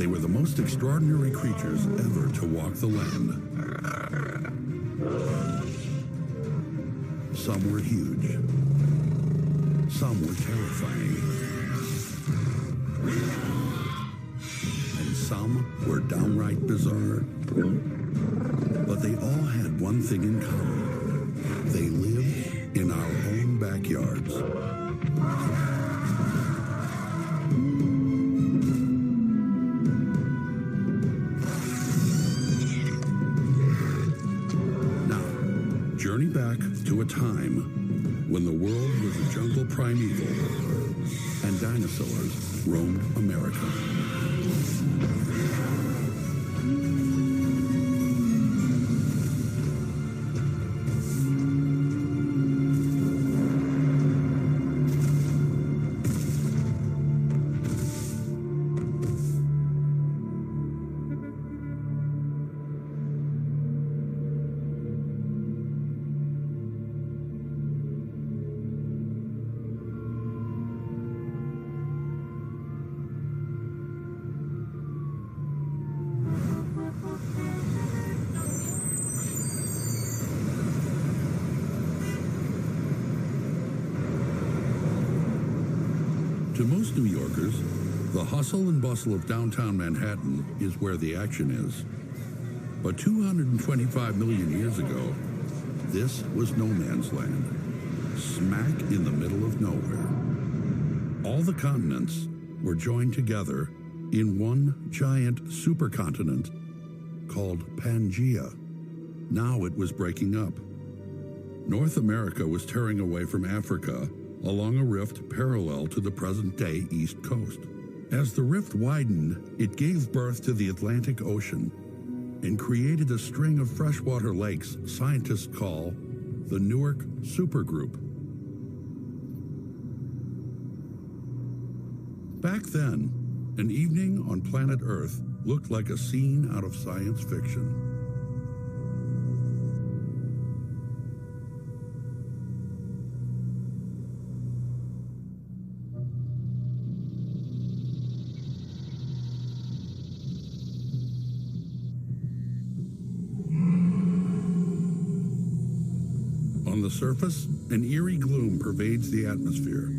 They were the most extraordinary creatures ever to walk the land. Some were huge. Some were terrifying. And some were downright bizarre. But they all had one thing in common. They lived in our own backyards. Journey back to a time when the world was a jungle primeval and dinosaurs roamed America. To most New Yorkers, the hustle and bustle of downtown Manhattan is where the action is. But 225 million years ago, this was no man's land, smack in the middle of nowhere. All the continents were joined together in one giant supercontinent called Pangaea. Now it was breaking up. North America was tearing away from Africa along a rift parallel to the present-day East Coast. As the rift widened, it gave birth to the Atlantic Ocean and created a string of freshwater lakes scientists call the Newark Supergroup. Back then, an evening on planet Earth looked like a scene out of science fiction. On the surface, an eerie gloom pervades the atmosphere.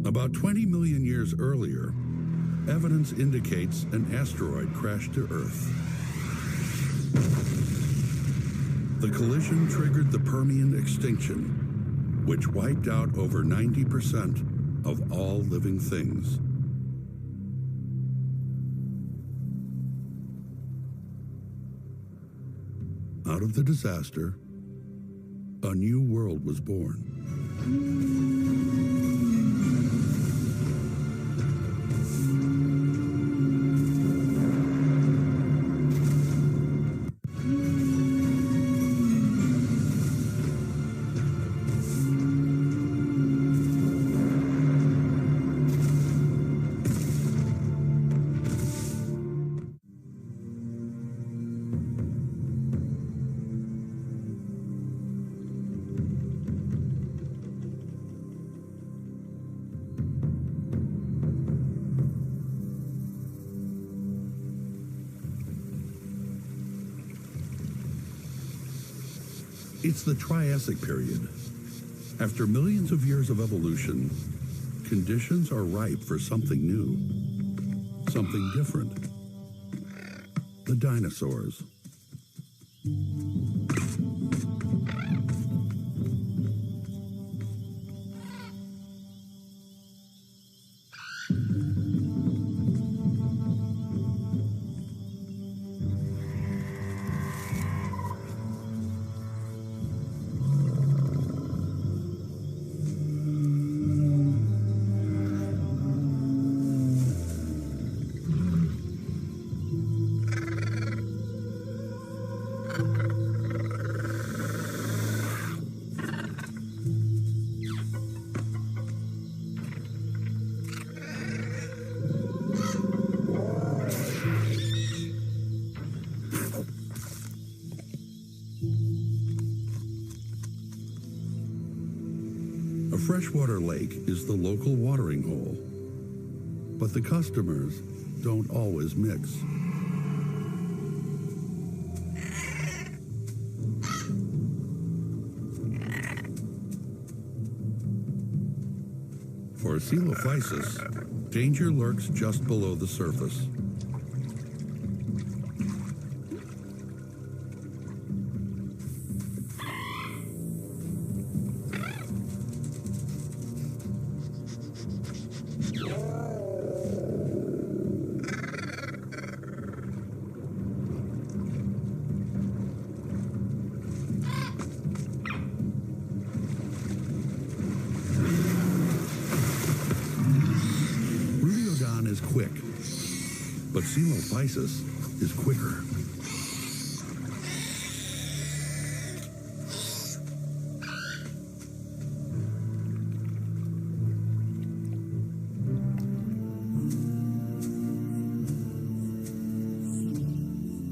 About 20 million years earlier, evidence indicates an asteroid crashed to Earth. The collision triggered the Permian extinction, which wiped out over 90% of all living things. Out of the disaster, a new world was born. It's the Triassic period. After millions of years of evolution, conditions are ripe for something new, something different. The dinosaurs. freshwater lake is the local watering hole, but the customers don't always mix. For Coelophysis, danger lurks just below the surface. Is quick, but Coelophysis is quicker.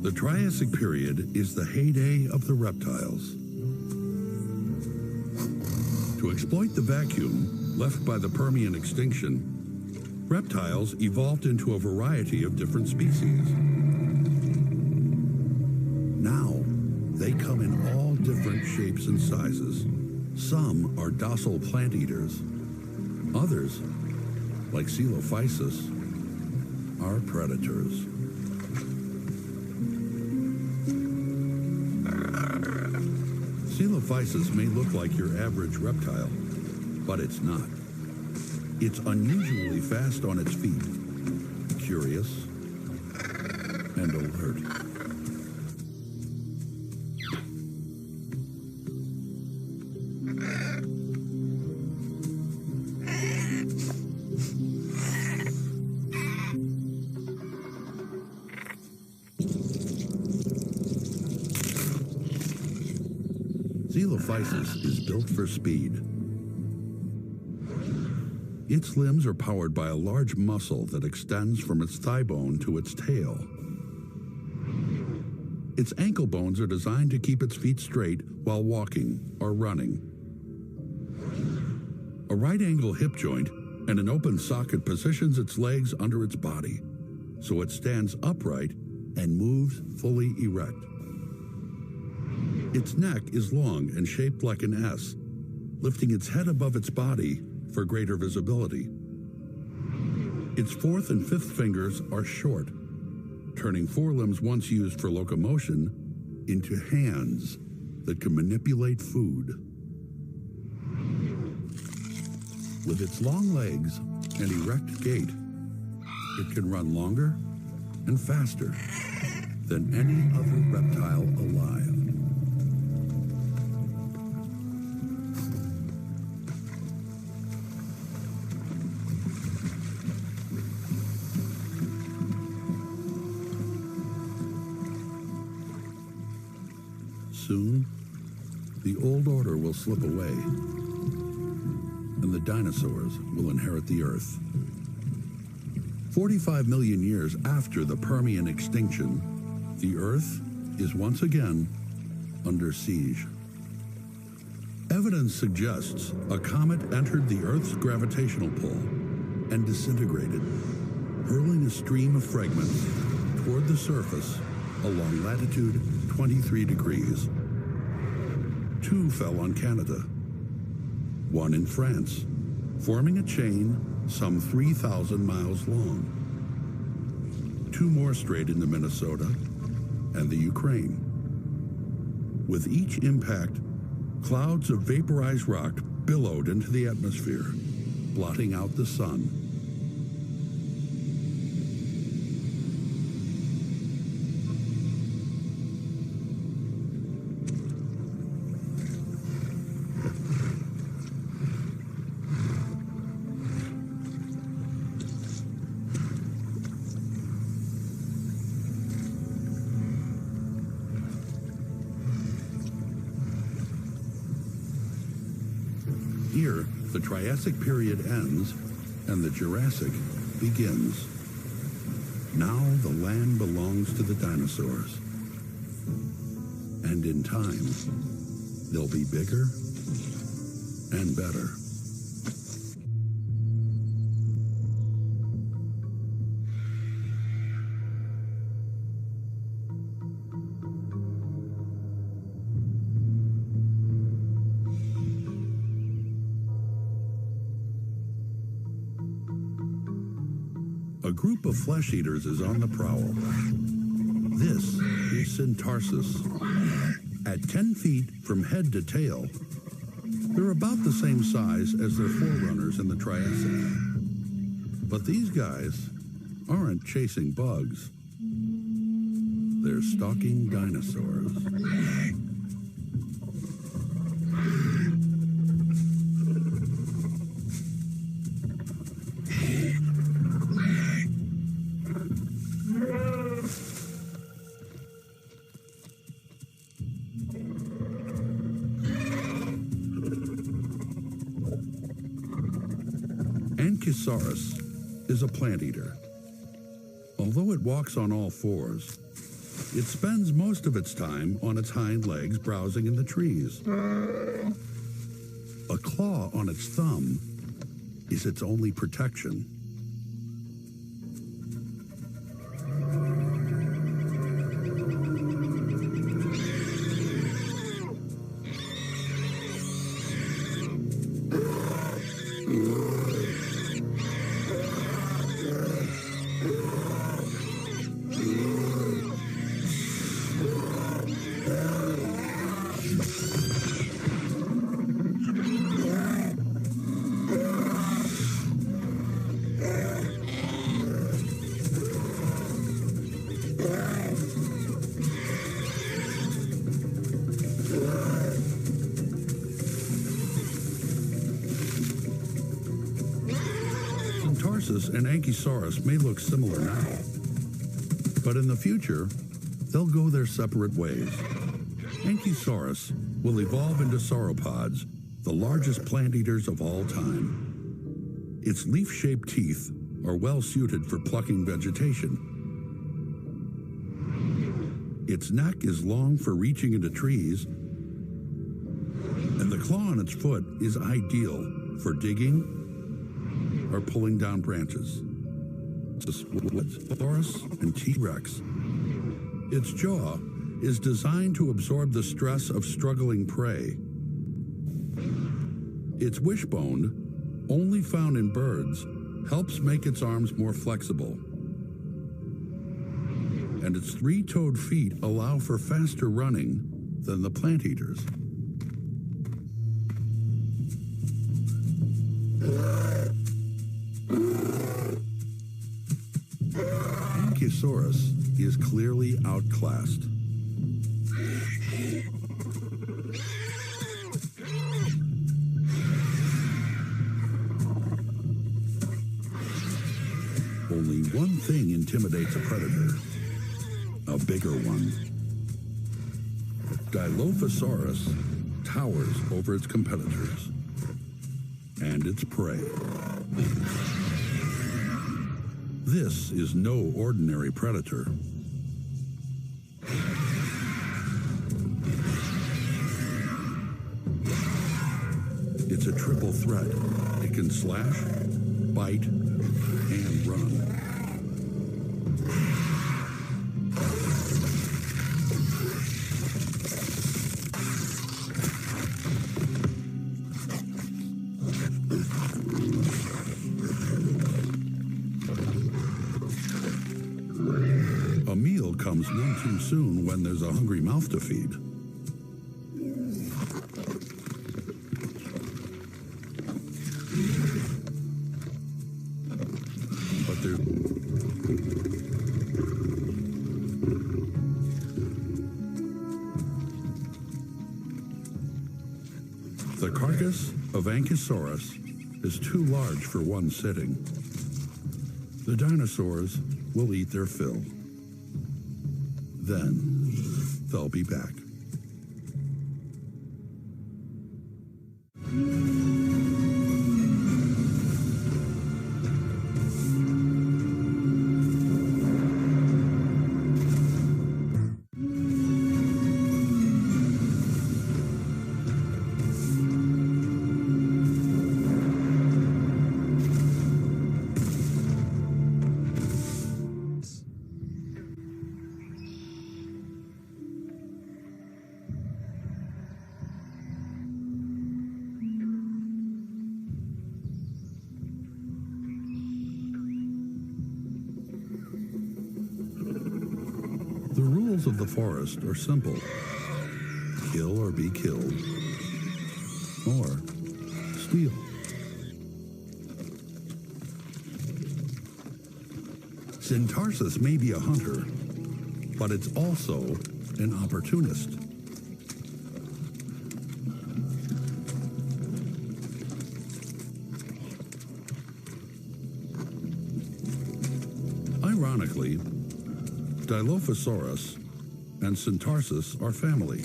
The Triassic period is the heyday of the reptiles. To exploit the vacuum left by the Permian extinction, reptiles evolved into a variety of different species. Now, they come in all different shapes and sizes. Some are docile plant eaters. Others, like Coelophysis, are predators. Coelophysis may look like your average reptile, but it's not. It's unusually fast on its feet, curious and alert. Coelophysis is built for speed. Its limbs are powered by a large muscle that extends from its thigh bone to its tail. Its ankle bones are designed to keep its feet straight while walking or running. A right-angle hip joint and an open socket positions its legs under its body, so it stands upright and moves fully erect. Its neck is long and shaped like an S, lifting its head above its body for greater visibility. Its fourth and fifth fingers are short, turning forelimbs once used for locomotion into hands that can manipulate food. With its long legs and erect gait, it can run longer and faster than any other reptile alive. Soon, the old order will slip away, and the dinosaurs will inherit the Earth. 45 million years after the Permian extinction, the Earth is once again under siege. Evidence suggests a comet entered the Earth's gravitational pull and disintegrated, hurling a stream of fragments toward the surface along latitude 23 degrees. 2 fell on Canada, 1 in France, forming a chain some 3,000 miles long. 2 more strayed into Minnesota and the Ukraine. With each impact, clouds of vaporized rock billowed into the atmosphere, blotting out the sun. Here, the Triassic period ends and the Jurassic begins. Now the land belongs to the dinosaurs. And in time, they'll be bigger and better. A group of flesh eaters is on the prowl. This is Syntarsus. At 10 feet from head to tail, they're about the same size as their forerunners in the Triassic. But these guys aren't chasing bugs. They're stalking dinosaurs. Ankylosaurus is a plant eater. Although it walks on all fours, it spends most of its time on its hind legs browsing in the trees. A claw on its thumb is its only protection. Syntarsus and Ankylosaurus may look similar now, but in the future, they'll go their separate ways. Ankylosaurus will evolve into sauropods, the largest plant eaters of all time. Its leaf-shaped teeth are well suited for plucking vegetation. Its neck is long for reaching into trees, and the claw on its foot is ideal for digging or pulling down branches. Taurus and T-Rex. Its jaw is designed to absorb the stress of struggling prey. Its wishbone, only found in birds, helps make its arms more flexible. And its three-toed feet allow for faster running than the plant eaters. Ankylosaurus is clearly outclassed. Only one thing intimidates a predator, a bigger one. Dilophosaurus towers over its competitors and its prey. This is no ordinary predator. It's a triple threat. It can slash, bite, and run. A meal comes none too soon when there's a hungry mouth to feed. But the carcass of Ankylosaurus is too large for one sitting. The dinosaurs will eat their fill. Then they'll be back. rules of the forest are simple. Kill or be killed, or steal. Syntarsis may be a hunter, but it's also an opportunist. Ironically, Dilophosaurus and Syntarsis are family.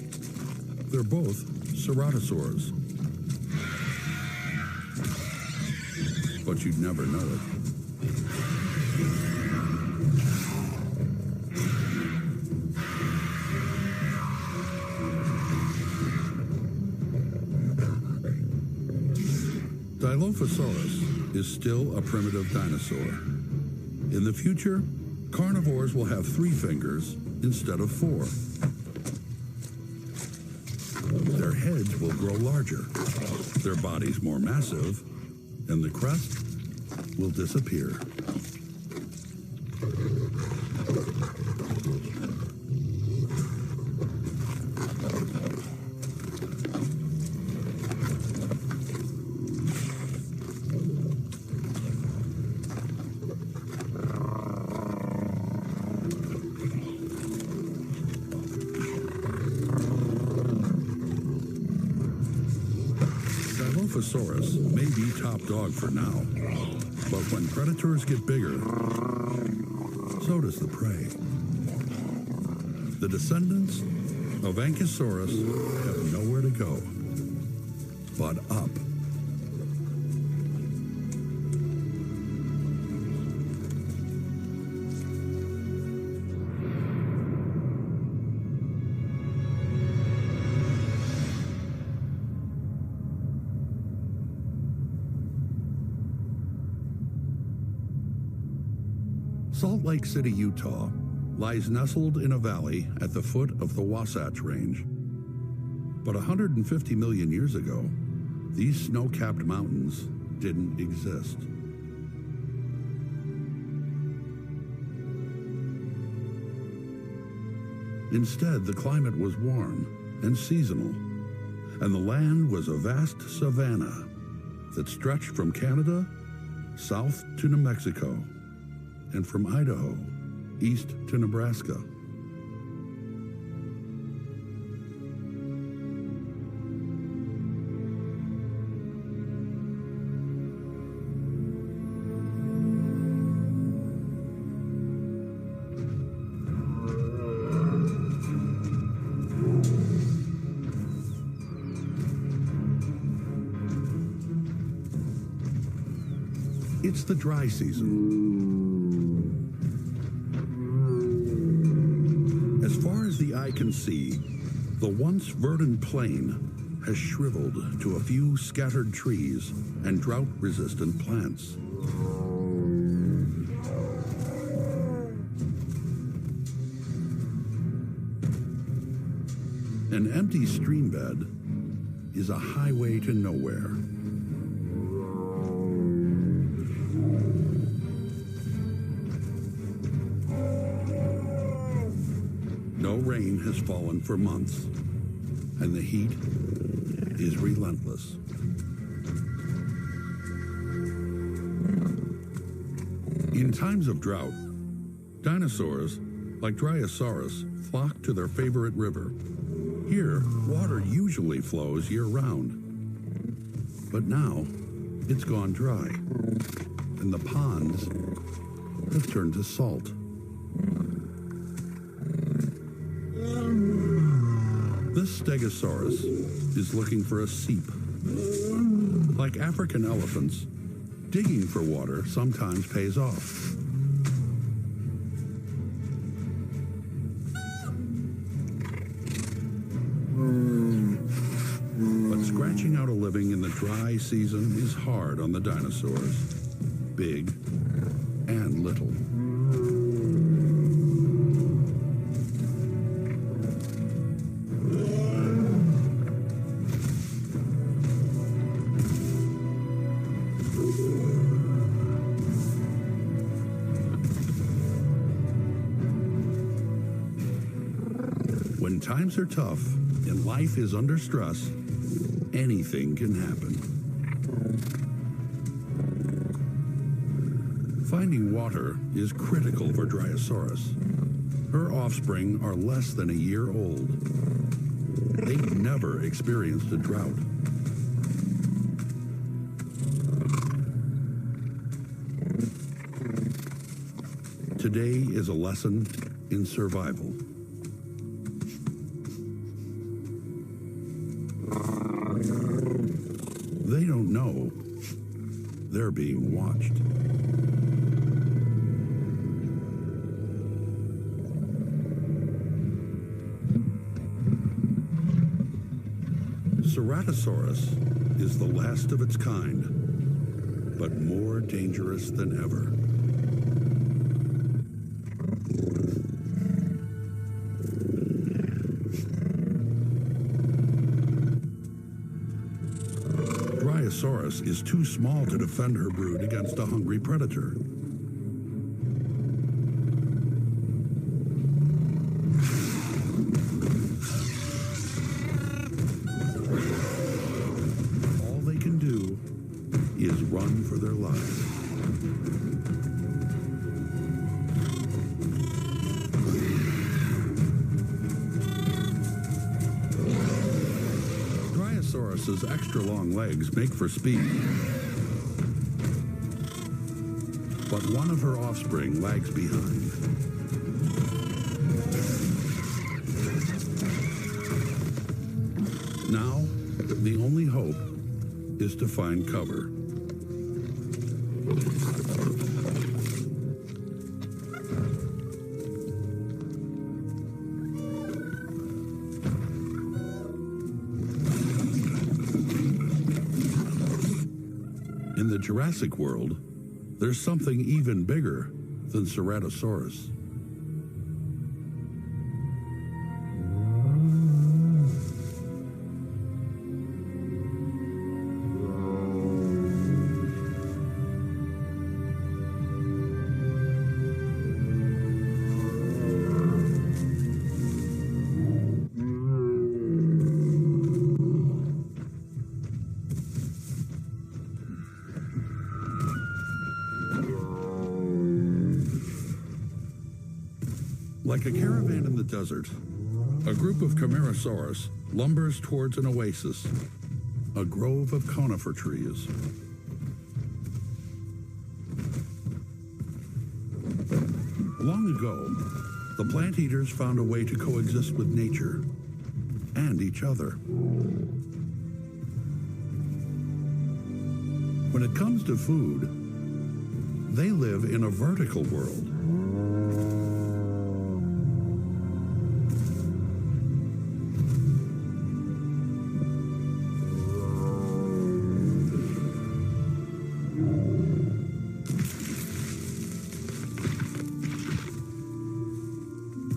They're both ceratosaurs. But you'd never know it. Dilophosaurus is still a primitive dinosaur. In the future, carnivores will have 3 fingers instead of 4. Their heads will grow larger, their bodies more massive, and the crest will disappear. Dilophosaurus may be top dog for now, but when predators get bigger, so does the prey. The descendants of Ankylosaurus have nowhere to go but up. Salt Lake City, Utah, lies nestled in a valley at the foot of the Wasatch Range. But 150 million years ago, these snow-capped mountains didn't exist. Instead, the climate was warm and seasonal, and the land was a vast savanna that stretched from Canada south to New Mexico, and from Idaho east to Nebraska. It's the dry season. As far as the eye can see, the once verdant plain has shriveled to a few scattered trees and drought-resistant plants. An empty streambed is a highway to nowhere. No rain has fallen for months, and the heat is relentless. In times of drought, dinosaurs, like Dryosaurus, flock to their favorite river. Here, water usually flows year-round. But now, it's gone dry, and the ponds have turned to salt. This Stegosaurus is looking for a seep. Like African elephants, digging for water sometimes pays off. But scratching out a living in the dry season is hard on the dinosaurs, big and little. When times are tough and life is under stress, anything can happen. Finding water is critical for Dinosaurs. Her offspring are less than a year old. They've never experienced a drought. Today is a lesson in survival. They don't know they're being watched. Ceratosaurus is the last of its kind, but more dangerous than ever. Dinosaurs is too small to defend her brood against a hungry predator. All they can do is run for their lives. Dinosaurus' extra long legs make for speed, but one of her offspring lags behind. Now, the only hope is to find cover. In the Jurassic world, there's something even bigger than Ceratosaurus. Like a caravan in the desert, a group of Camarasaurus lumbers towards an oasis, a grove of conifer trees. Long ago, the plant eaters found a way to coexist with nature and each other. When it comes to food, they live in a vertical world.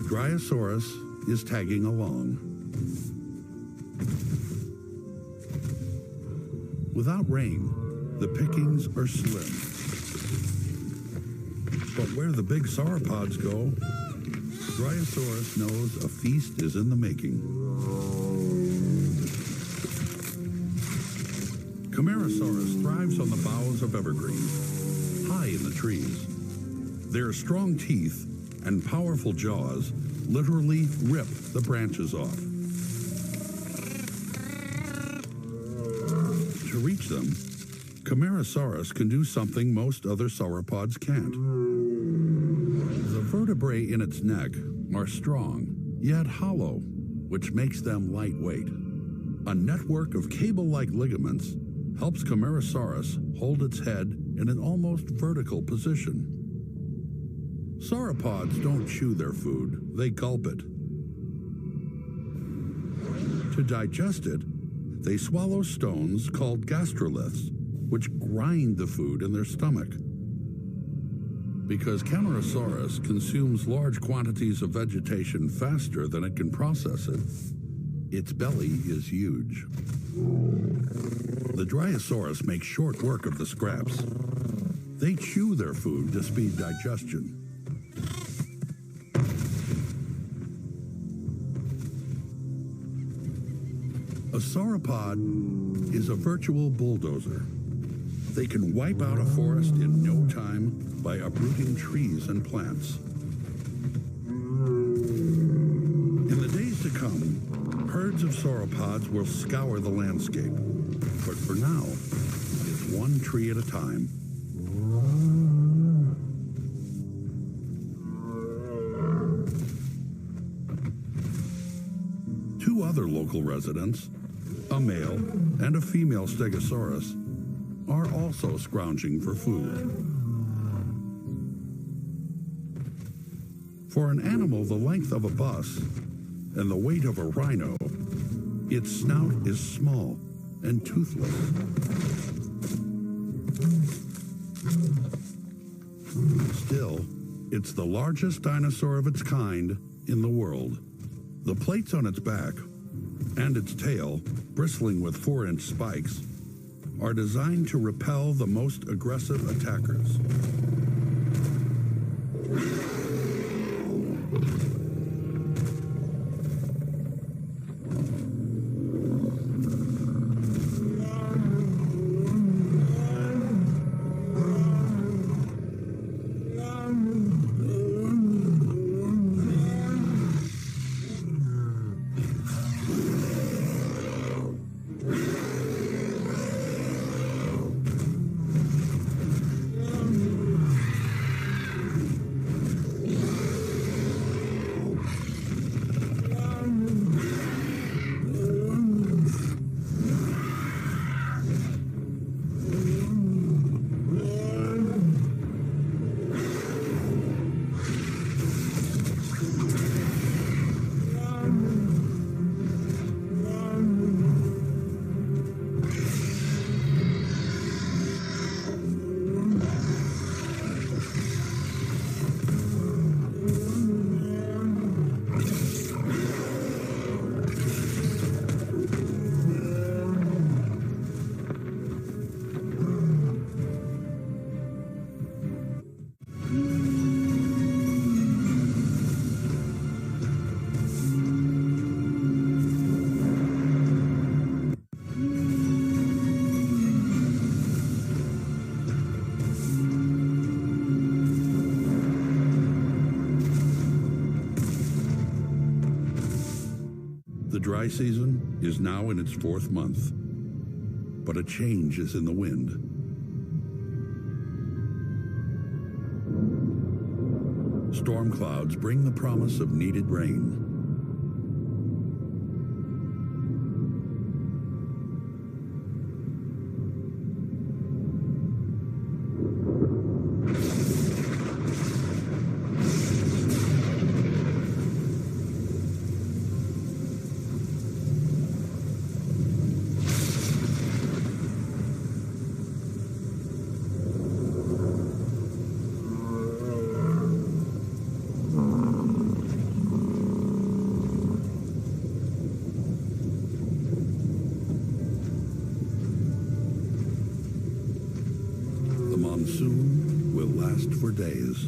Dinosaurus is tagging along. Without rain, the pickings are slim. But where the big sauropods go, Dinosaurus knows a feast is in the making. Camarasaurus thrives on the boughs of evergreens, high in the trees. Their strong teeth and powerful jaws literally rip the branches off. To reach them, Camarasaurus can do something most other sauropods can't. The vertebrae in its neck are strong, yet hollow, which makes them lightweight. A network of cable-like ligaments helps Camarasaurus hold its head in an almost vertical position. Sauropods don't chew their food, they gulp it. To digest it, they swallow stones called gastroliths, which grind the food in their stomach. Because Camarasaurus consumes large quantities of vegetation faster than it can process it, its belly is huge. The Dinosaurs make short work of the scraps. They chew their food to speed digestion. A sauropod is a virtual bulldozer. They can wipe out a forest in no time by uprooting trees and plants. In the days to come, herds of sauropods will scour the landscape. But for now, it's one tree at a time. Two other local residents, a male and a female stegosaurus, are also scrounging for food. For an animal the length of a bus and the weight of a rhino, its snout is small and toothless. Still, it's the largest dinosaur of its kind in the world. The plates on its back and its tail, bristling with 4-inch spikes, are designed to repel the most aggressive attackers. The dry season is now in its 4th month, but a change is in the wind. Storm clouds bring the promise of needed rain. Monsoon will last for days.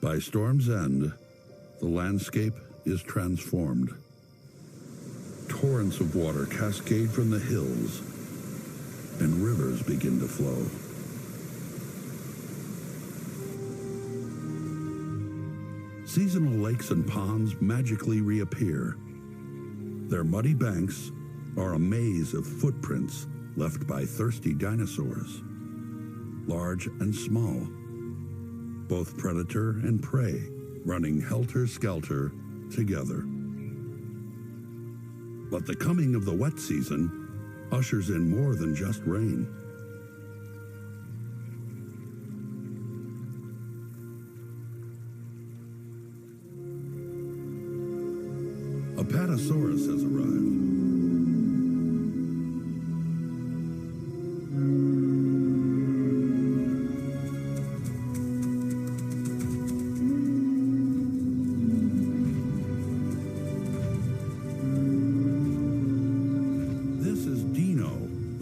By storm's end, the landscape is transformed. Torrents of water cascade from the hills, and rivers begin to flow. Seasonal lakes and ponds magically reappear. Their muddy banks are a maze of footprints left by thirsty dinosaurs, large and small, both predator and prey running helter-skelter together. But the coming of the wet season ushers in more than just rain. Apatosaurus has arrived.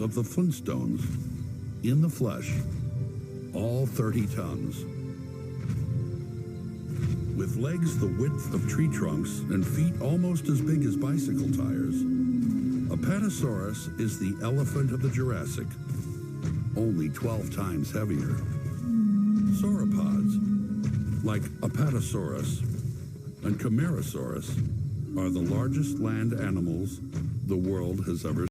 Of the Flintstones, in the flesh, all 30 tons. With legs the width of tree trunks and feet almost as big as bicycle tires, Apatosaurus is the elephant of the Jurassic, only 12 times heavier. Sauropods, like Apatosaurus and Camarasaurus, are the largest land animals the world has ever seen.